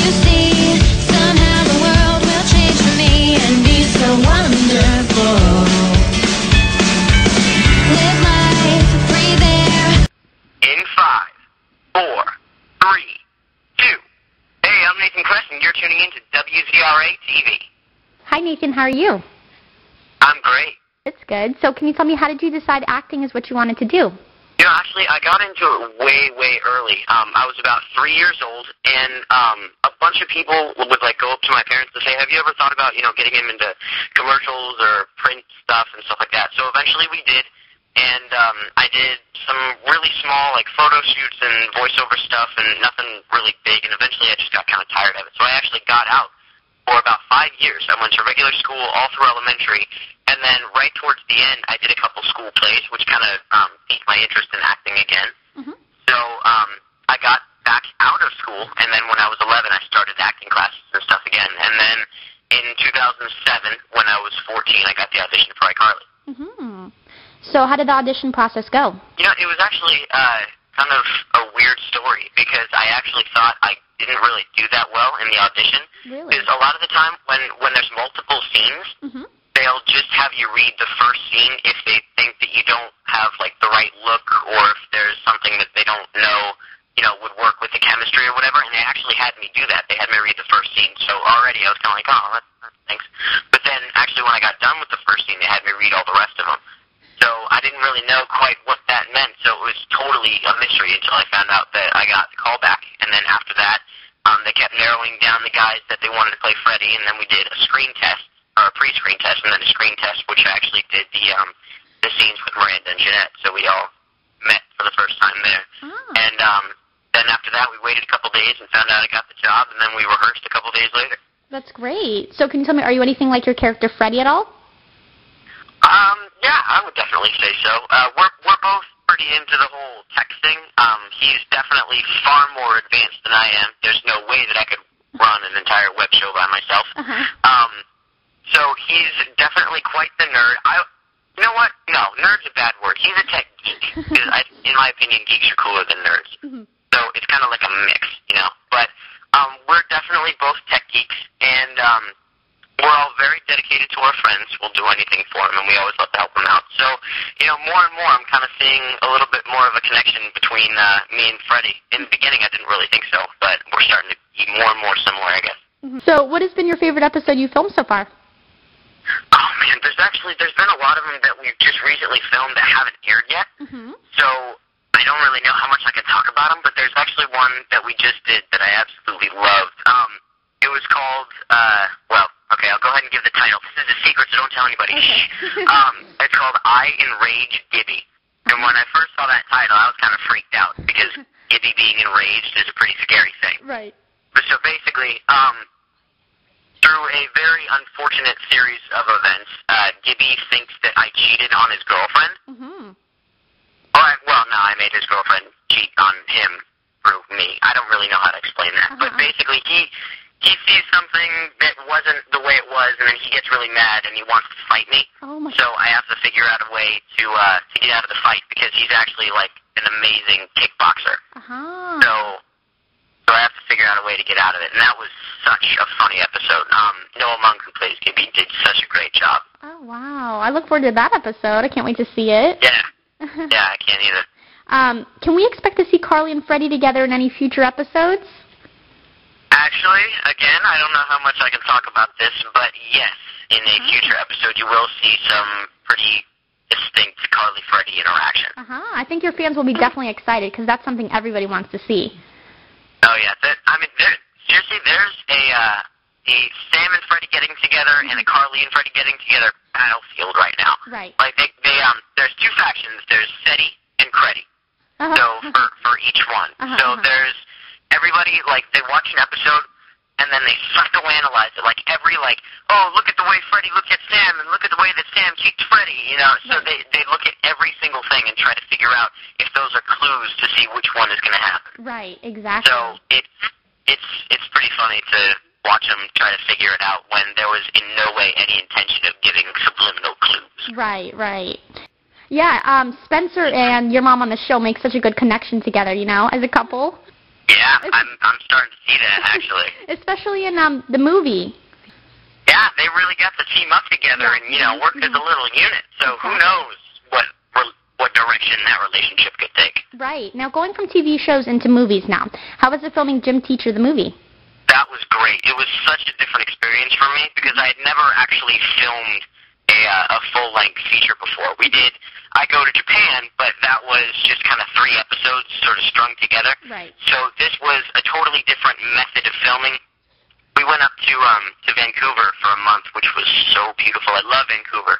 You see, somehow the world will change for me and be so wonderful. Live life free there. In 5, 4, 3, 2. Hey, I'm Nathan Kress, and you're tuning in to Wzra TV. Hi, Nathan. How are you? I'm great. It's good. So can you tell me, how did you decide acting is what you wanted to do? You know, actually, I got into it way early. I was about 3 years old, and a bunch of people would, go up to my parents and say, have you ever thought about, getting him into commercials or print stuff and stuff like that? So eventually we did, and I did some really small, photo shoots and voiceover stuff and nothing really big, and eventually I just got kind of tired of it. So I actually got out for about 5 years. I went to regular school all through elementary, and then right towards the end, I did a couple school plays, which kind of piqued my interest in acting again. Mm-hmm. So I got back out of school, and then when I was 11, I started acting classes and stuff again. And then in 2007, when I was 14, I got the audition for iCarly. Mm-hmm. So how did the audition process go? It was actually kind of a weird story, because I actually thought I didn't really do that well in the audition. Really? Because a lot of the time when there's multiple scenes, Mm-hmm. they'll just have you read the first scene if they think that you don't have, the right look, or if there's something that they don't know, would work with the chemistry or whatever, and they actually had me do that. They had me read the first scene, so already I was kind of like, oh, thanks. But then, actually, when I got done with the first scene, they had me read all the rest of them. So I didn't really know quite what that meant, so it was totally a mystery until I found out that I got the call back, and then after that, they kept narrowing down the guys that they wanted to play Freddie, and then we did a screen test, or a pre-screen test, and then a screen test, which actually did the scenes with Miranda and Jeanette, so we all met for the first time there. Oh. And then after that, we waited a couple days and found out I got the job, and then we rehearsed a couple days later. That's great. So can you tell me, are you anything like your character Freddie at all? Yeah, I would definitely say so. We're both pretty into the whole tech thing. He's definitely far more advanced than I am. There's no way that I could run an entire web show by myself. Uh-huh. So he's definitely quite the nerd. You know what? No, nerd's a bad word. He's a tech geek. In my opinion, geeks are cooler than nerds. Mm-hmm. So it's kind of like a mix, But we're definitely both tech geeks, and we're all very dedicated to our friends. We'll do anything for them, and we always love to help them out. So, more and more, I'm kind of seeing a little bit more of a connection between me and Freddie. In the beginning, I didn't really think so, but we're starting to be more and more similar, I guess. Mm-hmm. So what has been your favorite episode you filmed so far? Oh, man, there's been a lot of them that we've just recently filmed that haven't aired yet. Mm-hmm. So I don't really know how much I can talk about them, but there's actually one that we just did that I absolutely loved. It was called, okay, I'll go ahead and give the title. This is a secret, so don't tell anybody. Okay. It's called I Enrage Gibby. And when I first saw that title, I was kind of freaked out, because Gibby being enraged is a pretty scary thing. Right. So basically, through a very unfortunate series of events, Gibby thinks that I cheated on his girlfriend. Mm-hmm. No, I made his girlfriend cheat on him through me. I don't really know how to explain that. Uh-huh. But basically, he sees something that wasn't the way it was, and then he gets really mad, and he wants to fight me. Oh my. So I have to figure out a way to get out of the fight, because he's actually, an amazing kickboxer. Uh-huh. So I have to figure out a way to get out of it, and that was such a funny episode. Noah Monk, who plays Gibby, did such a great job. Oh, wow. I look forward to that episode. I can't wait to see it. Yeah. Yeah, I can't either. Can we expect to see Carly and Freddie together in any future episodes? Actually, again, I don't know how much I can talk about this, but yes, in a future episode you will see some pretty distinct Carly-Freddie interaction. Uh-huh. I think your fans will be definitely excited, because that's something everybody wants to see. Oh, yeah. Seriously, there's a Sam and Freddie getting together and a Carly and Freddie getting together battlefield right now. Right. There's two factions. There's SETI and Creddy. Uh-huh. So for each one. Uh-huh. So there's everybody, they watch an episode, and then they psychoanalyze it. Oh, look at the way Freddie looked at Sam, and look at the way that Sam cheated Freddie, So Right. they look at every single thing and try to figure out if those are clues to see which one is going to happen. Right, exactly. So it's pretty funny to watch them try to figure it out when there was in no way any intention of giving subliminal clues. Right. Yeah, Spencer and your mom on the show make such a good connection together, as a couple. Yeah, I'm starting to see that, actually. Especially in the movie. Yeah, they really got the team up together and, work as a little unit. So who knows what direction that relationship could take. Right. Now, going from TV shows into movies now, how was it filming Gym Teacher, the movie? That was great. It was such a different experience for me because I had never actually filmed a full-length feature before. I go to Japan, but that was just kind of 3 episodes sort of strung together. Right. So this was a totally different method of filming. We went up to Vancouver for a month, which was so beautiful. I love Vancouver.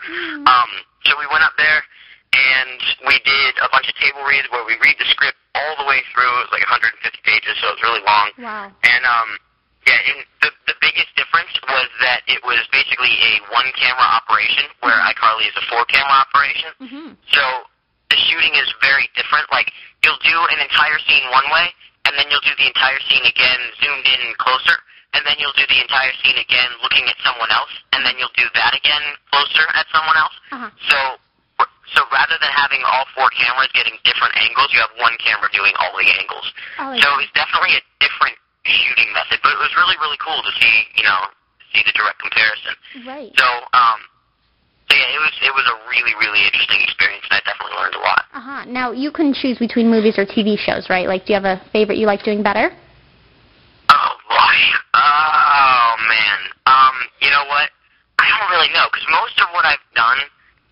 So we went up there, and we did a bunch of table reads where we read the script all the way through. It was like 150 pages, so it was really long. Wow. And, the biggest difference was that it was basically a 1-camera operation, where iCarly is a 4-camera operation. Mm-hmm. So the shooting is very different. Like, you'll do an entire scene one way, and then you'll do the entire scene again zoomed in closer, and then you'll do the entire scene again looking at someone else, and then you'll do that again closer at someone else. Uh-huh. So rather than having all 4 cameras getting different angles, you have 1 camera doing all the angles. So it's definitely a different shooting method, but it was really, really cool to see, the direct comparison. Right. So, it was a really, really interesting experience, and I definitely learned a lot. Uh-huh. Now, you can choose between movies or TV shows, right? Like, do you have a favorite you like doing better? Oh, boy. Oh, man. You know what? I don't really know, because most of what I've done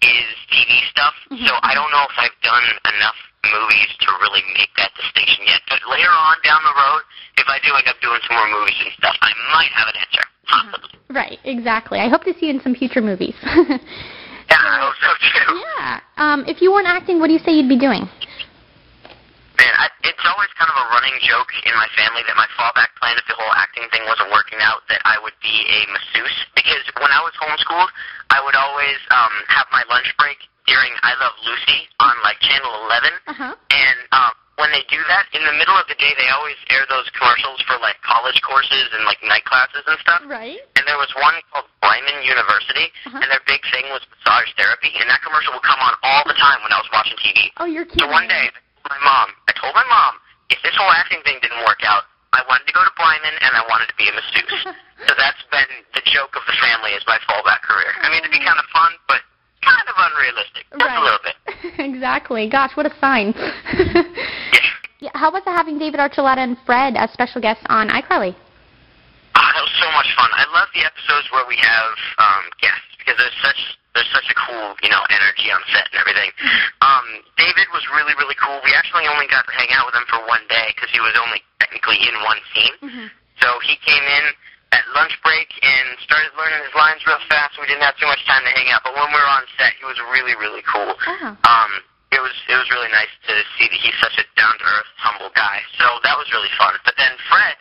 is TV stuff, so I don't know if I've done enough movies to really make that distinction yet. But later on down the road, if I do end up doing some more movies and stuff, I might have an answer, possibly. Right, exactly. I hope to see you in some future movies. Yeah, I hope so, too. Yeah. If you weren't acting, what do you say you'd be doing? Man, it's always kind of a running joke in my family that my fallback plan, if the whole acting thing wasn't working out, that I would be a masseuse. Because when I was homeschooled, I would always have my lunch break during I Love Lucy on, like, Channel 11. Uh-huh. And when they do that, in the middle of the day, they always air those commercials for, like, college courses and, like, night classes and stuff. Right. And there was one called Bryman University, and their big thing was massage therapy. And that commercial would come on all the time when I was watching TV. Oh, you're kidding. So one day, I told my mom, if this whole acting thing didn't work out, I wanted to go to Bryman and I wanted to be a masseuse. So that's been the joke of the family as my fallback career. I mean, it'd be kind of fun, but kind of unrealistic. Just a little bit. Exactly. Gosh, what a sign. Yeah. How was it having David Archuleta and Fred as special guests on iCarly? That was so much fun. I love the episodes where we have guests because there's such a cool, energy on set and everything. David was really, really cool. We actually only got to hang out with him for one day because he was only technically in one scene. So he came in at lunch break and started learning his lines real fast. We didn't have too much time to hang out, but when we were on set, he was really, really cool. It was really nice to see that he's such a down-to-earth, humble guy. So that was really fun. But then Fred,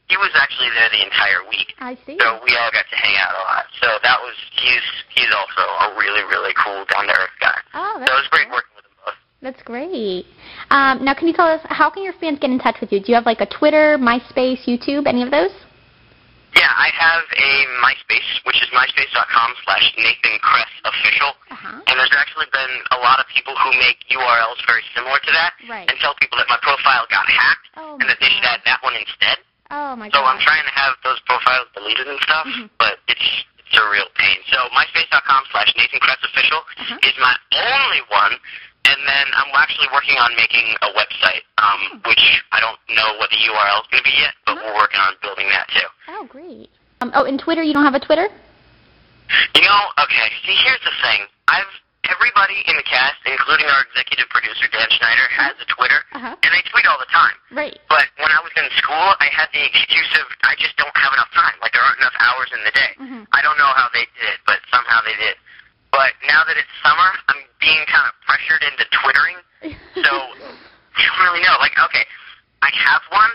he was actually there the entire week. I see. So we all got to hang out a lot. So he's also a really, really cool, down-to-earth guy. Oh, so it was great working with them both. That's great. Now, can you tell us, how can your fans get in touch with you? Do you have, like, a Twitter, MySpace, YouTube, any of those? Yeah, I have a MySpace, which is myspace.com/NathanKressOfficial. And there's actually been a lot of people who make URLs very similar to that and tell people that my profile got hacked and that they should add that one instead. Oh, my So God. I'm trying to have those profiles deleted and stuff, but it's a real pain. So myspace.com/NathanKressOfficial is my only one. And then I'm actually working on making a website, which I don't know what the URL is going to be yet, but we're working on building that too. Oh, great. And Twitter, you don't have a Twitter? Okay, see, here's the thing. Everybody in the cast, including our executive producer, Dan Schneider, has a Twitter, and they tweet all the time. Right. But when I was in school, I had the excuse of I just don't have enough time. Like, there aren't enough hours in the day. I don't know how they did it, but somehow they did. But now that it's summer, I'm being kind of pressured into Twittering, so I don't really know. Like, okay, I have one.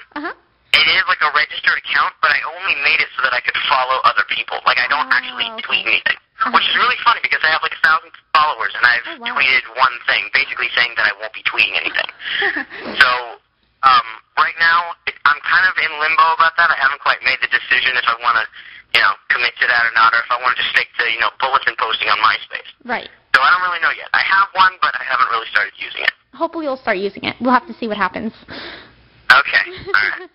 It is like a registered account, but I only made it so that I could follow other people. Like, I don't actually tweet anything, which is really funny because I have like 1,000 followers, and I've tweeted one thing, basically saying that I won't be tweeting anything. So right now, I'm kind of in limbo about that. I haven't quite made the decision if I want to, commit to that or not, or if I want to just stick to, bulletin posting on MySpace. Right. So I don't really know yet. I have one, but I haven't really started using it. Hopefully you'll start using it. We'll have to see what happens. Okay. All right.